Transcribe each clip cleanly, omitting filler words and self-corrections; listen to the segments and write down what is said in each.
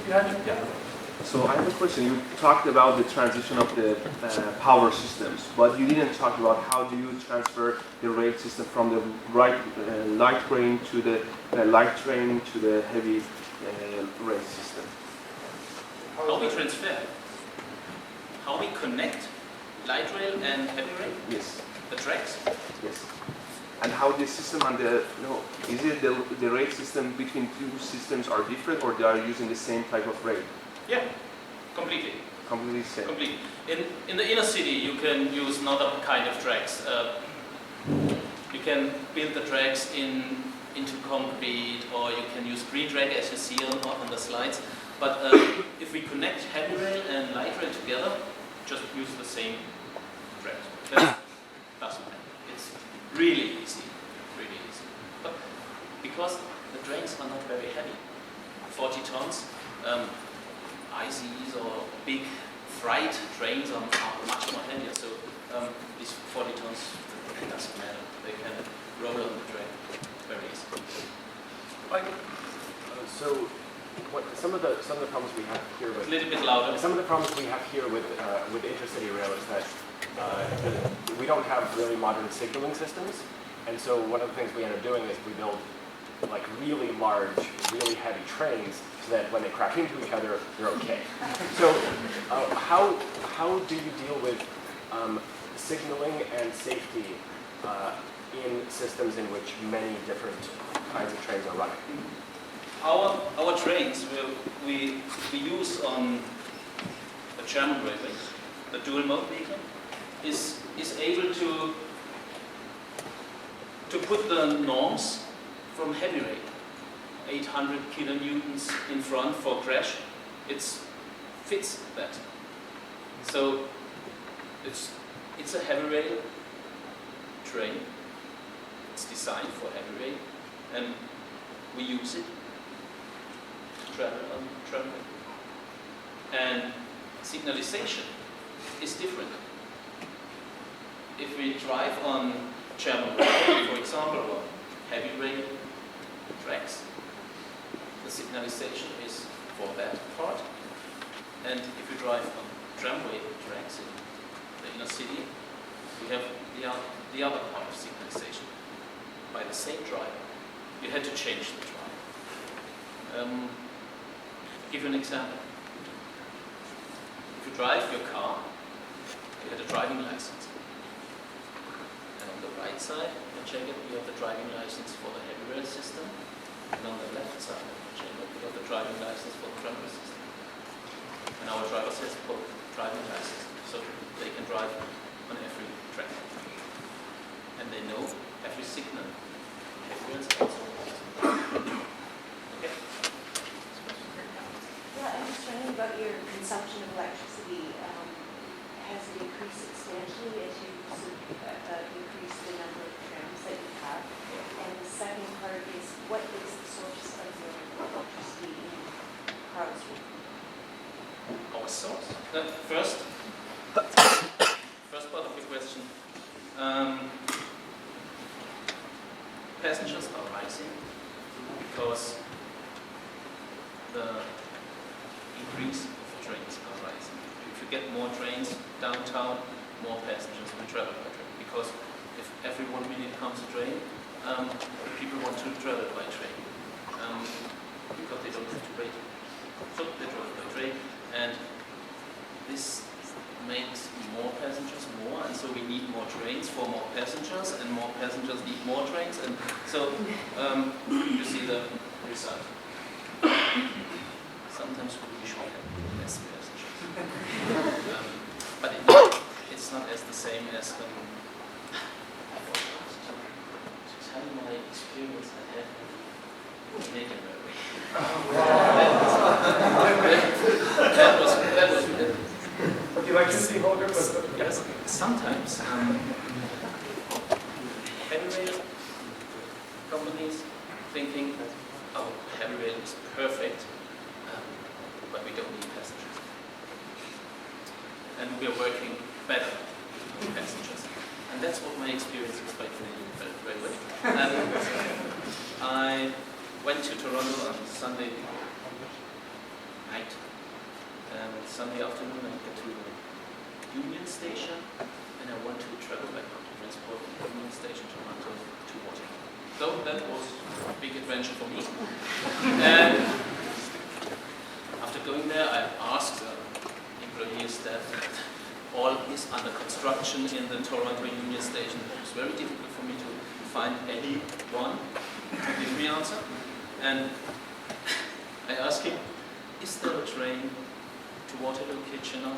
Yeah. So I have a question. You talked about the transition of the power systems, but you didn't talk about how do you transfer the rail system from the light train to the light train to the heavy rail system. How we transfer? How we connect light rail and heavy rail? Yes. The tracks? Yes. And how the system and the is it the rail system between two systems are different, or they are using the same type of rail? Yeah, completely. Completely same. Completely. In the inner city, you can use another kind of tracks. You can build the tracks into concrete, or you can use green track as you see on the slides. But if we connect heavy rail and light rail together, just use the same tracks. That doesn't matter. It's really easy, really easy. But because the trains are not very heavy, 40 tons. ICEs or big freight trains are much more heavier, so these 40 tons, it doesn't matter. They can roll on the train very easily. So, some of the problems we have here with a little bit louder. Some of the problems we have here with intercity rail is that we don't have really modern signaling systems, and so one of the things we end up doing is we build like really large, really heavy trains, so that when they crash into each other, they're okay. So, how do you deal with signaling and safety in systems in which many different kinds of trains are running? Our trains we use on the German railway, the dual mode vehicle, is able to put the norms from heavy rail, 800 kilonewtons in front for crash, it fits that. So it's a heavy rail train. It's designed for heavy rail, and we use it to travel on tram. And signalization is different. If we drive on German rail, for example, or heavy rail tracks, the signalization is for that part. And if you drive on tramway tracks in the inner city, we have the other part of signalization. By the same driver, you had to change the driver. I'll give you an example. If you drive your car, you had a driving license. And on the right side, you check it, you have the driving license for the heavy rail system. And on the left side, you have the driving license for the tramway system. And our driver has both driving license, so they can drive on every track. And they know every signal. Heavy rails also. Okay. Yeah, I'm just wondering about your consumption of electricity. Has it increased substantially as you increase the number of trams that you have? And the second part is, what is the source of your electricity in Karlsruhe? Our source? First part of the question. Passengers are rising because the increase of the trains are rising. If you get more trains downtown, more passengers will travel by train. Because if every 1 minute comes a train, people want to travel by train. Because they don't have to wait. So they travel by train, and this makes more passengers more, and so we need more trains for more passengers, and more passengers need more trains, and so you see the result. Sometimes we should have less passengers, but it's not as the same as when to tell my experience I had with Canadian Railway. That was good. Would you like to see Holger? Yes, sometimes heavy rail companies thinking, oh, heavy rail is perfect, but we don't need passengers. And we are working better with passengers. And that's what my experience is by Canadian Railway. I went to Toronto on Sunday night, Sunday afternoon, I get to the Union Station, and I want to travel by public transport from the Union Station to Waterloo. So that was a big adventure for me. And after going there, I asked employees that all is under construction in the Toronto Union Station. It was very difficult for me to find anyone to give me an answer. And I asked him, is there a train to Waterloo, Kitchener?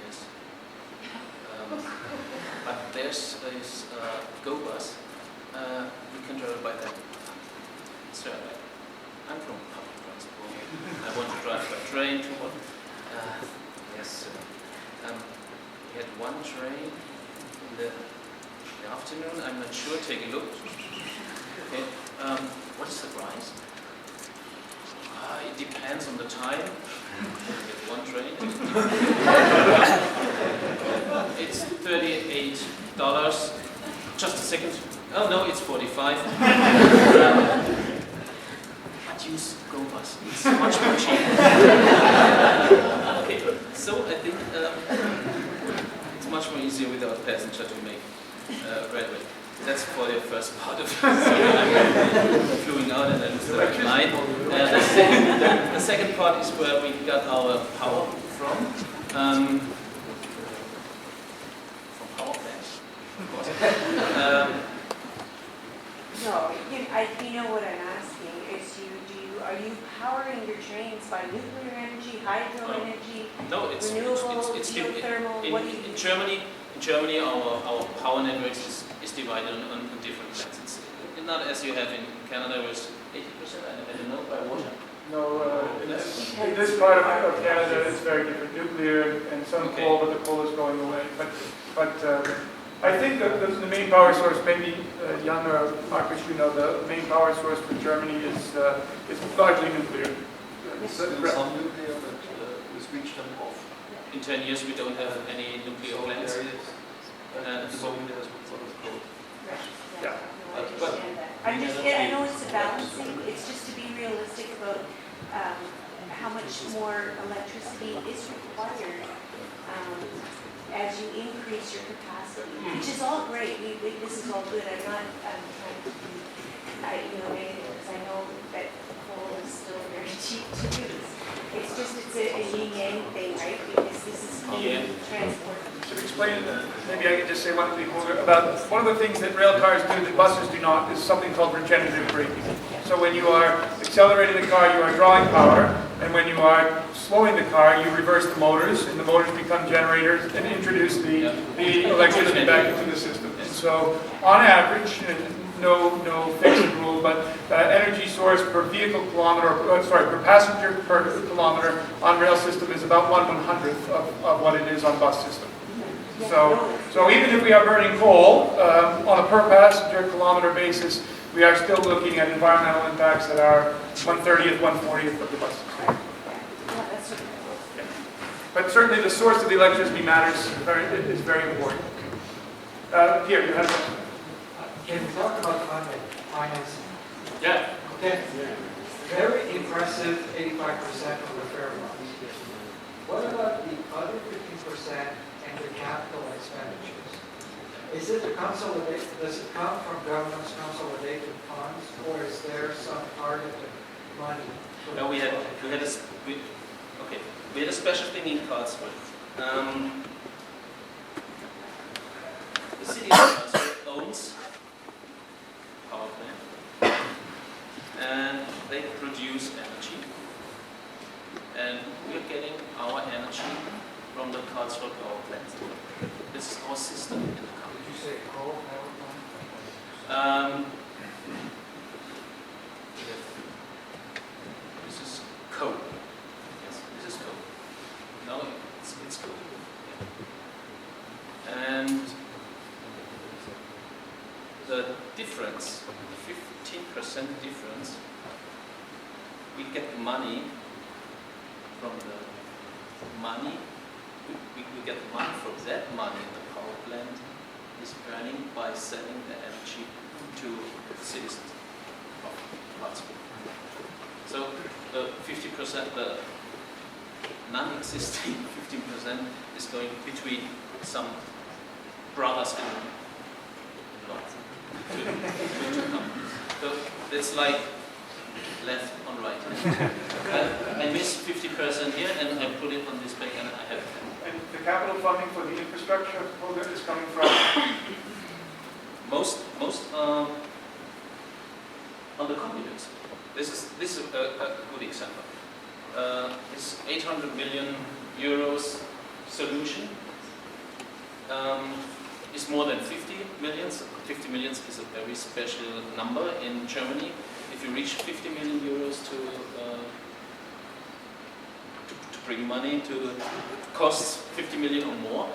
Yes. But there's this GO bus. We can travel by that. So I'm from public transport. I want to drive by train to what? Yes. We had one train in the afternoon. I'm not sure. Take a look. Okay. What is the price? It depends on the time. We have one train. It's $38. Just a second. Oh no, it's 45. But use GO bus. It's much more cheaper. Okay, so I think it's much more easier without a passenger to make railway. That's for the first part of it. So I'm flying out and then the line. The second part is where we got our power from. From power plants, of course. No, you know what I'm asking is are you powering your trains by nuclear energy, hydro energy, no, it's geothermal? What do you in Germany, our power network is divided on different plants. It's not as you have in Canada, where it's 80%. I don't know by water. No, in this part of Canada, it's very different. Nuclear and some coal, but the coal is going away. But I think that the main power source, maybe Jan or Marcus, you know, the main power source for Germany is largely nuclear. Some nuclear that was switched off. In 10 years, we don't have any nuclear plants. At the moment, there's what it's called. Yeah. I understand that. I know it's a balancing. It's just to be realistic about how much more electricity is required as you increase your capacity, which is all great. This is all good. I'm not trying to be, negative, because I know that coal is still very cheap to use. It's just it's a yin-yang thing, right? Because this is clean transport. To explain, maybe I could just say one thing about one of the things that rail cars do that buses do not is something called regenerative braking. So when you are accelerating the car, you are drawing power, and when you are slowing the car, you reverse the motors, and the motors become generators and introduce the electricity back into the system. And so, on average, no fixed rule, but energy source per vehicle kilometer, per passenger per kilometer on rail system is about 1/100th of what it is on bus system. So even if we are burning coal on a per passenger kilometer basis, we are still looking at environmental impacts that are 1/30th, 1/40th of the bus system. Yeah. But certainly the source of the electricity matters is very important. Here, you have a question. Can we talk about financing? Yeah. Okay. Very impressive 85% of the fare loss. What about the other 50% and the capital expenditures? Is it does it come from government's consolidated funds, or is there some targeted money? No, we had a special thing in Karlsruhe. The city of Karlsruhe owns power plant, and they produce energy, and we are getting our energy from the Karlsruhe power plant. This is our system in the country. Did you say coal power plant? This is coal. Yes, this is coal. No, it's coal. Yeah. And the difference, 15% difference, we get money from the money, we get money from that money the power plant is earning by selling the energy to citizens of Karlsruhe. So the 50%, non-existing 15% is going between some brothers in law. Two companies. So it's like left on right. I miss 50% here and I put it on this page and I have. And the capital funding for the infrastructure program is coming from? Most on the computers. This is a good example. This 800 million euros solution is more than 50 millions. 50 millions is a very special number in Germany. If you reach 50 million euros to bring money to costs 50 million or more,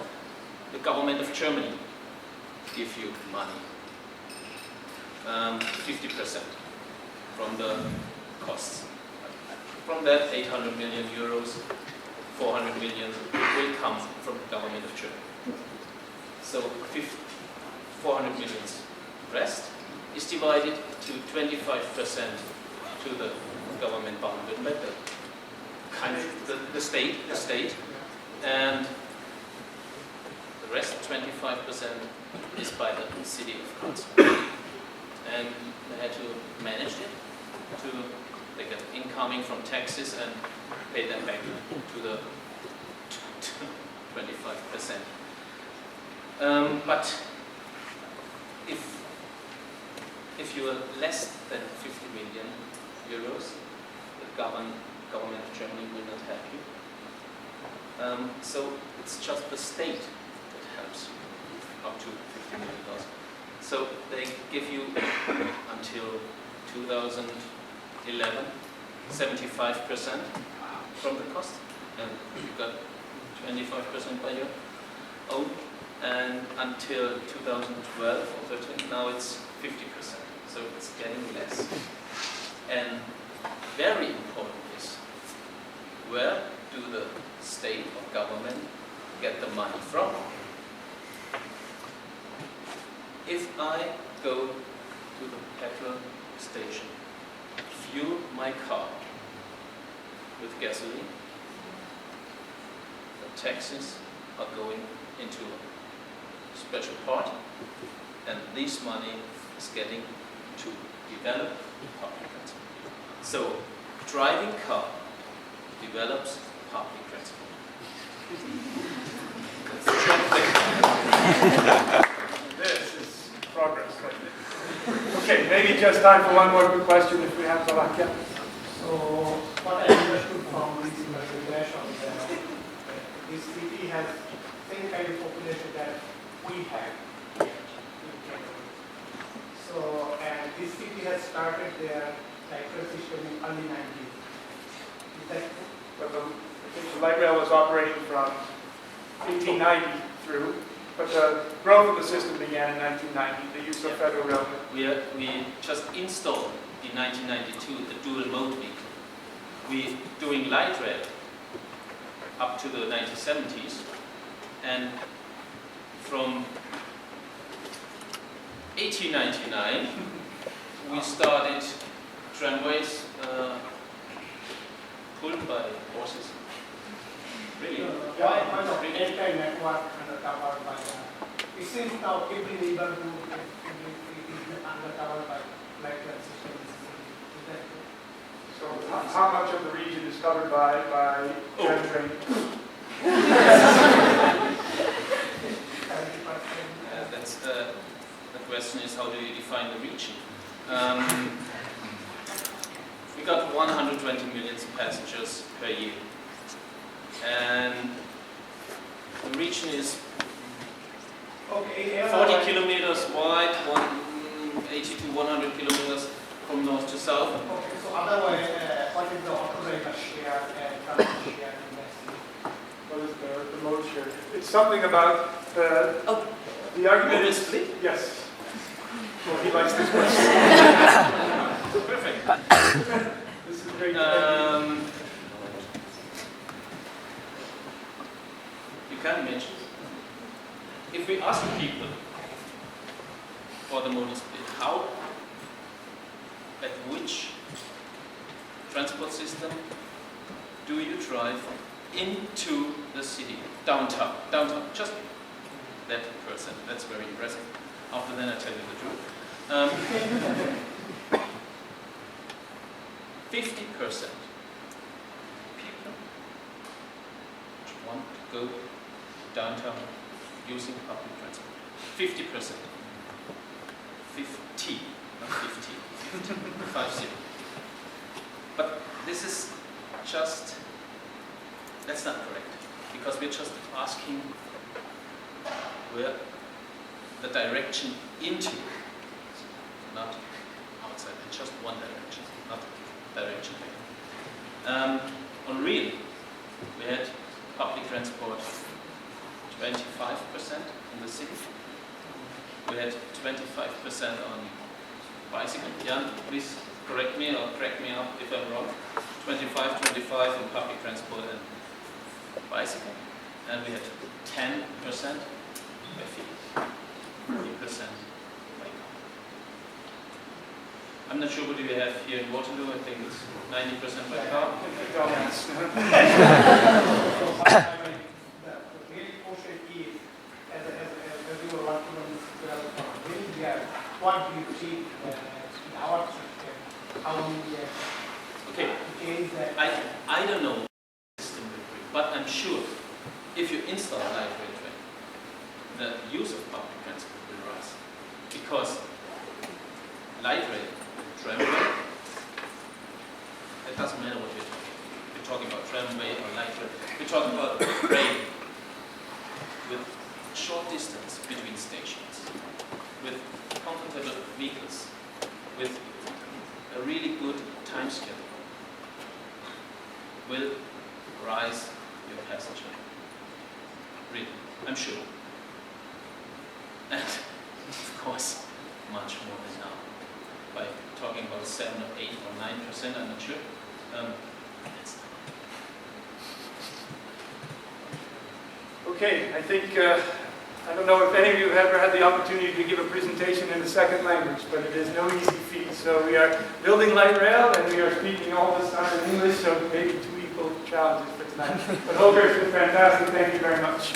the government of Germany give you money, 50% from the costs. From that 800 million euros, 400 million will come from the government of Germany. So 400 million rest is divided to 25% to the government bound with the state, and the rest 25% is by the city of Karlsruhe. And they had to manage it they get incoming from taxes and pay them back to the 25%. But if you are less than 50 million euros, the government of Germany will not help you. So it's just the state that helps you up to $50 million. So they give you until 2011 75% from the cost, and you got 25% by your own. And until 2012 or 13, now it's 50%. So it's getting less. And very important is, where do the state or government get the money from? If I go to the petrol station, fuel my car with gasoline, the taxes are going into a special part, and this money is getting to develop public transport. So, driving car develops public transport. This is progress, I think. Okay, maybe just time for one more quick question if we have Slovakia. So, what I understood from this investigation is that this city has same kind of population that we have here in Canada. So, and this city has started their cycle system in early 90s. Is that true? But the light rail was operating from 1890 through, but the growth of the system began in 1990, the use of federal railway. We just installed in 1992 the dual mode vehicle. We doing light rail up to the 1970s, and from 1899 we started tramways pulled by horses. Really? Airtime network undercovered by it seems now every neighborhood is undercovered by light rail system. Is that true? So how much of the region is covered by train? That's the question is, how do you define the region? We got 120 million passengers per year, and the region is 40 kilometers wide, 80 to 100 kilometers from north to south. Okay, so otherwise, what is the operator share and transport share in that city? What is the mode share? It's something about the argument is split? Yes. Well, he likes this question. Perfect. This is great. You can imagine, if we ask people for the modal split, how, at which transport system do you drive into the city, downtown, just that percent. That's very impressive. After then I tell you the truth. 50% people want to go downtown using public transport. 50%. 50, not 50. 50. But this is just, that's not correct. Because we're just asking where the direction into, not outside. It's just one direction, not direction back. On real, we had public transport 25% in the city. We had 25% on bicycle. Jan, please correct me or crack me up if I'm wrong. 25 on public transport and bicycle. And we had 10% by feet, 40% by car. I'm not sure what do we have here in Waterloo. I think it's 90% by car. What do you see in our system? How do you Okay, I don't know the system will be, but I'm sure if you install a light rail train, the use of public transport will rise. Because light rail, tramway, it doesn't matter what we're talking about. We're talking about tramway or light rail. We're talking about rail with short distance between stations, with comfortable vehicles, with a really good time schedule, will rise your passenger. Really, I'm sure. And of course, much more than now. By talking about 7 or 8 or 9%, I'm not sure. That's Okay, I think, I don't know if any of you have ever had the opportunity to give a presentation in a second language, but it is no easy feat. So we are building light rail and we are speaking all this time in English, so maybe 2 equal challenges for tonight. But Holger, it's been fantastic. Thank you very much.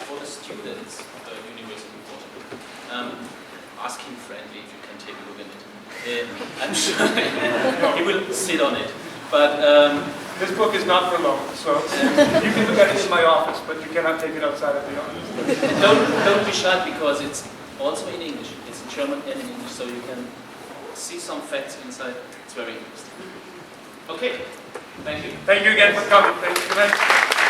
For the students of the University of Waterloo, ask him friendly if you can take a look at it. I'm sure he will sit on it. But this book is not for loan, so you can look at it in my office, but you cannot take it outside of the office. Don't be shy because it's also in English. It's in German and in English, so you can see some facts inside. It's very interesting. Okay, thank you. Thank you again for coming. Thank you very much.